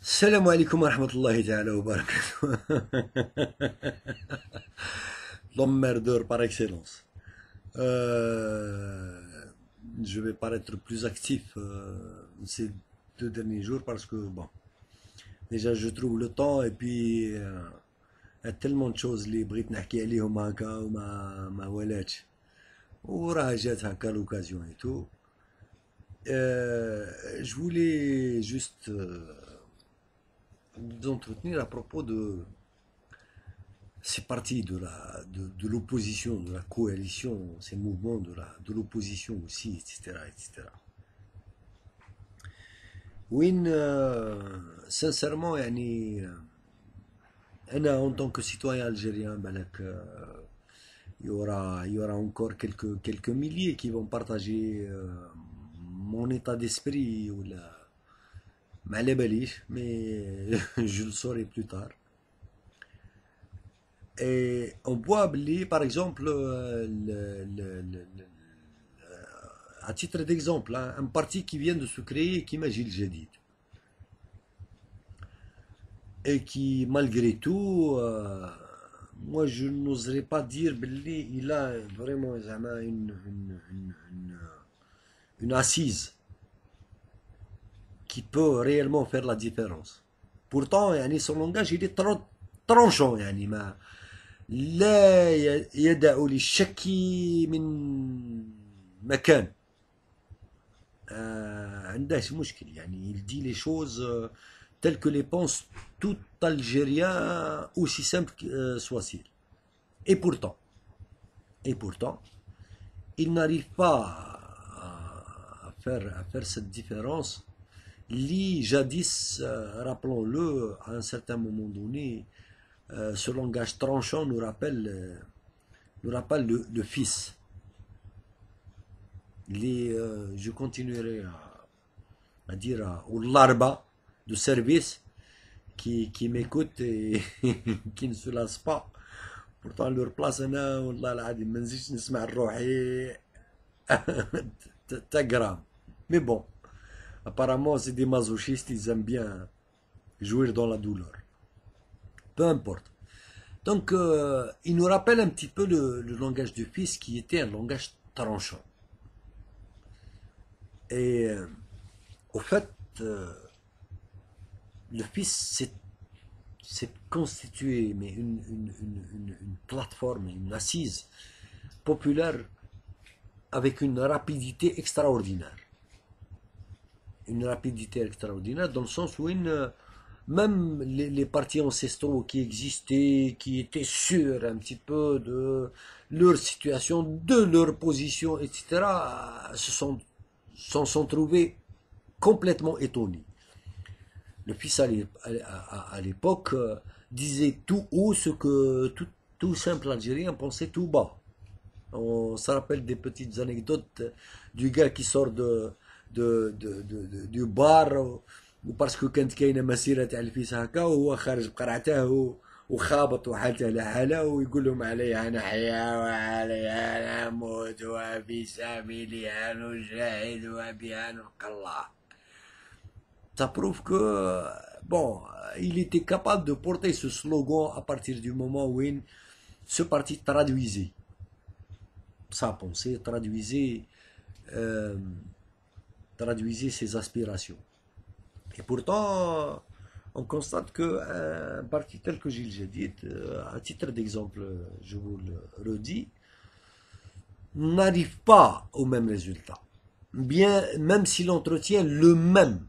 السلام عليكم ورحمة الله تعالى وبركاته. L'emmerdeur par excellence. Je vais paraître plus actif ces 2 derniers jours parce que, bon, déjà je trouve le temps et puis il y a tellement de choses اللي بغيت نحكي عليهم هكا وما ولاتش وراه جات هكا l'occasion et tout. Je voulais juste nous entretenir à propos de ces partis de l'opposition, de la coalition, ces mouvements de l'opposition aussi, etc., etc. Oui, sincèrement, يعني, أنا, en tant que citoyen algérien, بالك, il y aura encore quelques milliers qui vont partager mon état d'esprit ou ما على باليش, mais je le saurai plus tard. Et on voit, par exemple, à titre d'exemple, hein, un parti qui vient de se créer, qui imagine Jadid, et qui, malgré tout, moi je n'oserais pas dire il a vraiment une assise qui peut réellement faire la différence. Pourtant, يعني, son langage il est trop tranchant, يعني, لا يدع للشك من مكان. عندهش مشكل يعني il dit les choses telles que les pense tout Algérien aussi simple soit-il. Et pourtant, il n'arrive pas à faire cette différence. Jadis, rappelons-le, à un certain moment donné, ce langage tranchant nous rappelle le fils. Je continuerai à dire aux larba de service qui m'écoutent et qui ne se lassent pas. Pourtant, leur place, أنا والله العظيم ما نزيدش نسمع لروحي تقرا. Mais bon, apparemment, c'est des masochistes, ils aiment bien jouir dans la douleur. Peu importe. Donc, il nous rappelle un petit peu le langage du fils qui était un langage tranchant. Et au fait, le fils s'est constitué mais une plateforme, une assise populaire avec une rapidité extraordinaire. Une rapidité extraordinaire dans le sens où même les partis ancestraux qui existaient, qui étaient sûrs un petit peu de leur situation, de leur position, etc., s'en sont trouvés complètement étonnés. Le fils à l'époque disait tout haut ce que tout simple Algérien pensait tout bas. On se rappelle des petites anecdotes du gars qui sort du bar وباسكو كانت كاينه مسيره تاع الفيس هكا وهو خارج بقرعته وخابط وحالته على حاله ويقول لهم علي انا حيا وعلي انا اموت وفي سبيلي نجاهد وبها نلقى الله. Ça prouve que bon, il était capable de porter ce slogan à partir du moment où ce parti sa pensée, traduisait ses aspirations. Et pourtant, on constate qu'un parti tel que Gilles Jadid, à titre d'exemple, je vous le redis, n'arrive pas au même résultat. Bien, même s'il entretient le même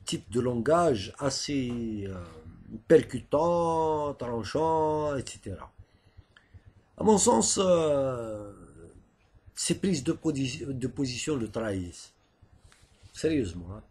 type de langage assez percutant, tranchant, etc. À mon sens, ces prises de position le trahissent. Sérieusement. Hein.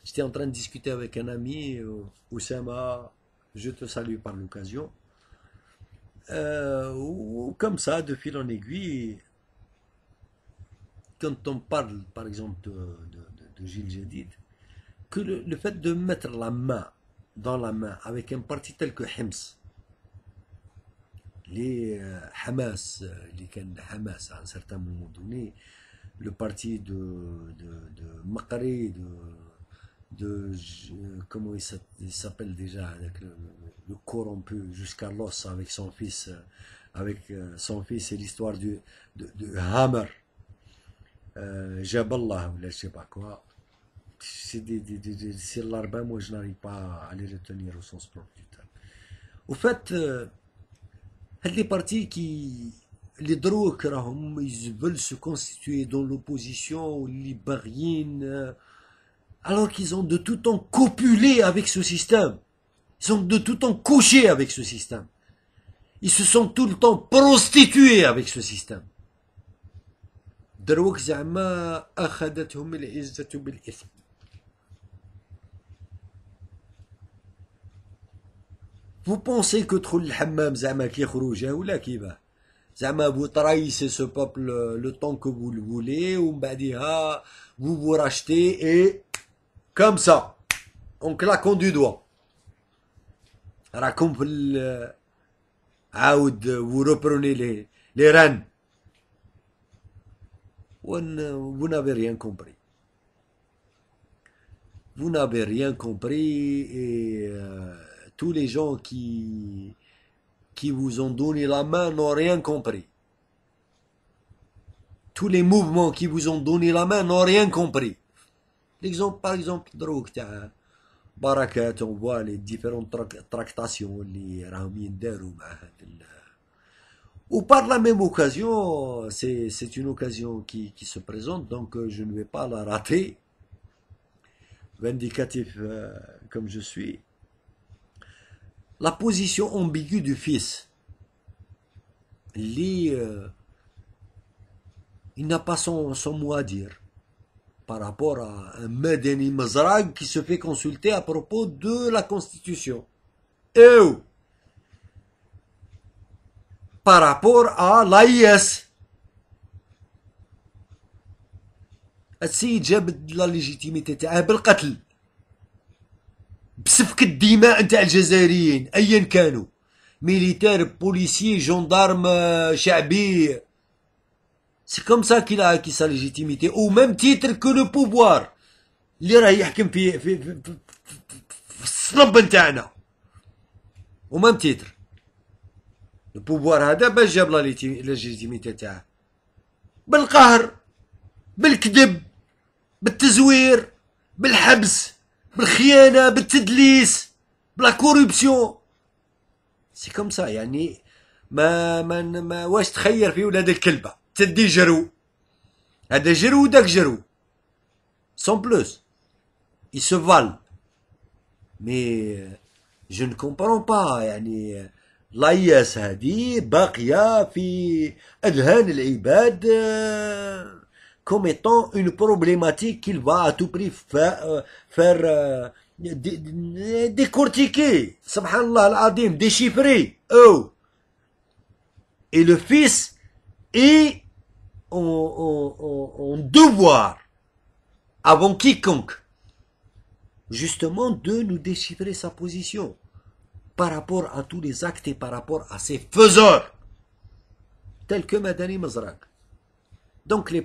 J'étais en train de discuter avec un ami, Oussama, je te salue par l'occasion. Comme ça, de fil en aiguille, quand on parle par exemple de Gilles Jadid, que le fait de mettre la main dans la main avec un parti tel que Hems, les Hamas, Hamas à un certain moment donné, le parti de Makari, comment il s'appelle déjà, avec le corrompu jusqu'à l'os avec son fils, son fils et l'histoire de Hammer, Jaballah ou je sais pas quoi. C'est l'arba, moi je n'arrive pas à les retenir au sens propre du terme. Au fait, les partis les drogues, ils veulent se constituer dans l'opposition aux libériennes, alors qu'ils ont de tout temps copulé avec ce système. Ils ont de tout temps couché avec ce système. Ils se sont tout le temps prostitués avec ce système. دروك زعما أخذتهم العزة بالإثم. Vous pensez que تدخل الحمام زعما كي خروج ولا كيفاه؟ زعما vous trahissez ce peuple le temps que vous le voulez ومن بعدها vous vous rachetez et comme ça en claquant du doigt راكم في عاود vous reprenez les rênes. Vous n'avez rien compris. Vous n'avez rien compris et tous les gens qui vous ont donné la main n'ont rien compris. Tous les mouvements qui vous ont donné la main n'ont rien compris. L'exemple, par exemple, Drouk, Barakat, on voit les différentes tractations, les Rahmien Derou, ou par la même occasion, c'est une occasion qui se présente, donc je ne vais pas la rater, vindicatif comme je suis. La position ambiguë du fils, il n'a pas son mot à dire par rapport à un Medeni Mazrag qui se fait consulter à propos de la Constitution. Par rapport à l'AIS. السيد جاب لا ليجيتيميتي تاعه بالقتل بسفك الدماء نتاع الجزائريين ايا كانوا ميليتير بوليسي جندارم شعبي. سي كوم سا كي لا كي سا ليجيتيميتي او ميم تيتر كو لو بوفوار اللي راه يحكم في الصنب نتاعنا او ميم تيتر. البوفوار هذا باش جاب لا ليجيتيميتي تاعه؟ بالقهر، بالكذب، بالتزوير، بالحبس، بالخيانه، بالتدليس، بلا كوربسيون. سي كوم سا يعني ما واش تخير في ولاد الكلبه تدي جرو، هذا جرو وداك جرو سون بلوس il se valent. mais je ne comprends pas يعني لاياس هذه باقيه في اذهان العباد comme étant une problématique qu'il va à tout prix faire décortiquer, subhanallah al-azim, déchiffrer. Et le fils est en devoir, avant quiconque, justement de nous déchiffrer sa position par rapport à tous les actes et par rapport à ses faiseurs, tels que Madani Mazrak. Donc les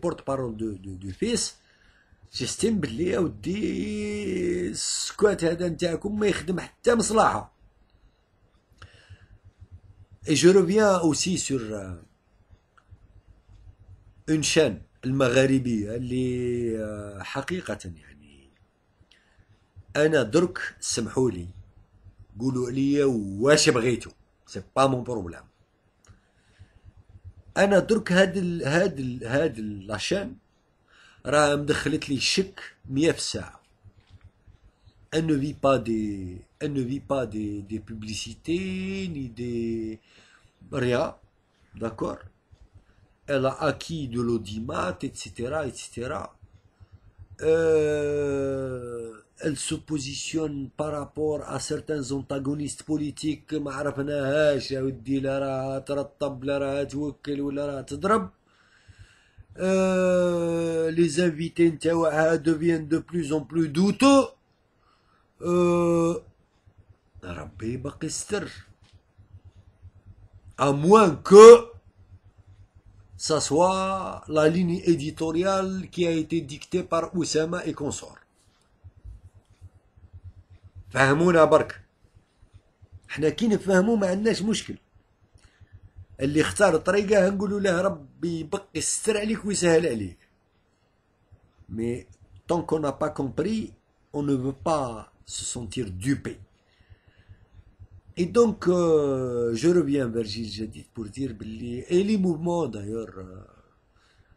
porte-paroles du fils, j'estime بلي اودي السكوات هذا نتاعكم ما يخدم حتى مصلحة. Et je reviens aussi sur une chaîne المغاربية اللي حقيقة يعني أنا درك سمحولي قولوا لي واش بغيتو، سي با مون بروبليم. انا درك هاد لاشين راه مدخلت لي الشك 100 في الساعه. elle ne vit pas des publicités ni des rien, d'accord. Elle a acquis de l'audimat, etc., etc. Elle se positionne par rapport à certains antagonistes politiques ما عرفناهاش يا ودي، لا راه ترطب لا راه توكل ولا راه تضرب. Les invités نتاعها deviennent de plus en plus douteux. ربي باقي يستر à moins que ça soit la ligne éditoriale qui a été dictée par Oussama et consorts. فهمونا برك. احنا كي نفهمو ما عندناش مشكل. اللي اختار طريقه نقولوا له ربي يبقي يستر عليك ويسهل عليك. Mais tant qu'on n'a pas compris, on ne veut pas se sentir dupé. Et donc, je reviens vers Gilles Jadid pour dire, et les mouvements d'ailleurs,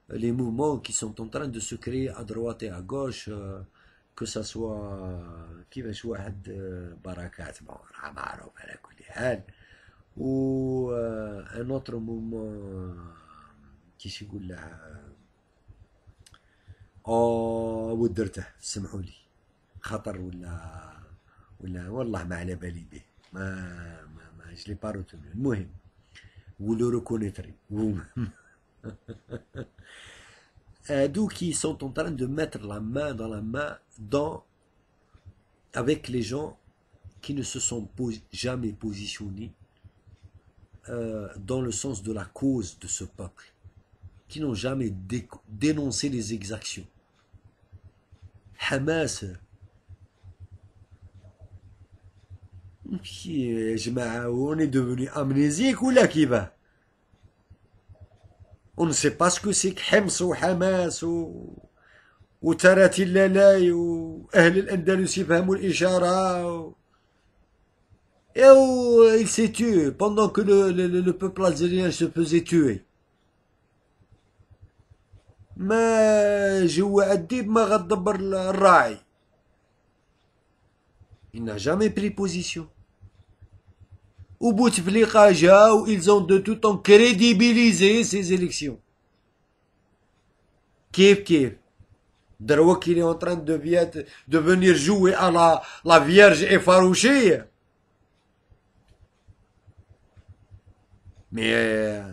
les mouvements qui sont en train de se créer à droite et à gauche, que ça soit كيفاش واحد بركات bon راه معروف على كل حال و un autre mouvement كيش يقول له ودرته سمحوا لي خطر ولا والله ما على بالي به ما je l'ai pas retenu المهم vous le reconnaîtrez vous d'où qui sont en train de mettre la main dans la main avec les gens qui ne se sont jamais positionnés dans le sens de la cause de ce peuple, qui n'ont jamais dénoncé les exactions. Hamas, on est devenu amnésique ou là qui va? On ne sait pas ce que c'est que Hems ou Hamas ou Tarati Lalay ou Ahl al-Andalus يفهموا الإشارة et il s'est tué pendant que le peuple algérien se faisait tuer. ما جوا الديب ما غتدبر الراعي. Il n'a jamais pris position. Au Bouteflika Jaou, ils ont de tout temps crédibilisé ces élections. Kiev. Darwa qu'il est en train de venir jouer à la Vierge effarouchée. Mais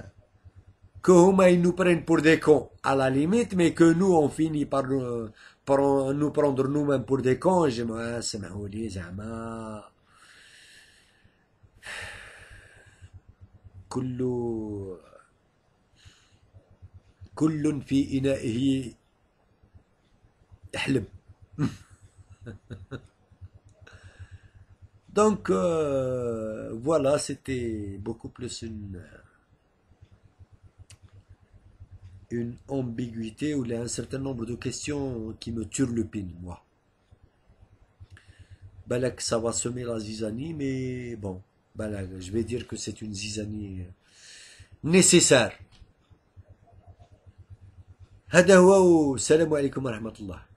que Huma ils nous prennent pour des cons, à la limite, mais que nous on finit par nous prendre nous-mêmes pour des cons. Je me سمحوا زعما كل في إنائه يحلب. Donc voilà, c'était beaucoup plus une ambiguïté où il y a un certain nombre de questions qui me turlupinent, moi. Balak, ça va semer la zizanie, mais bon, balak, je vais dire que c'est une zizanie nécessaire. هذا هو والسلام عليكم ورحمة الله.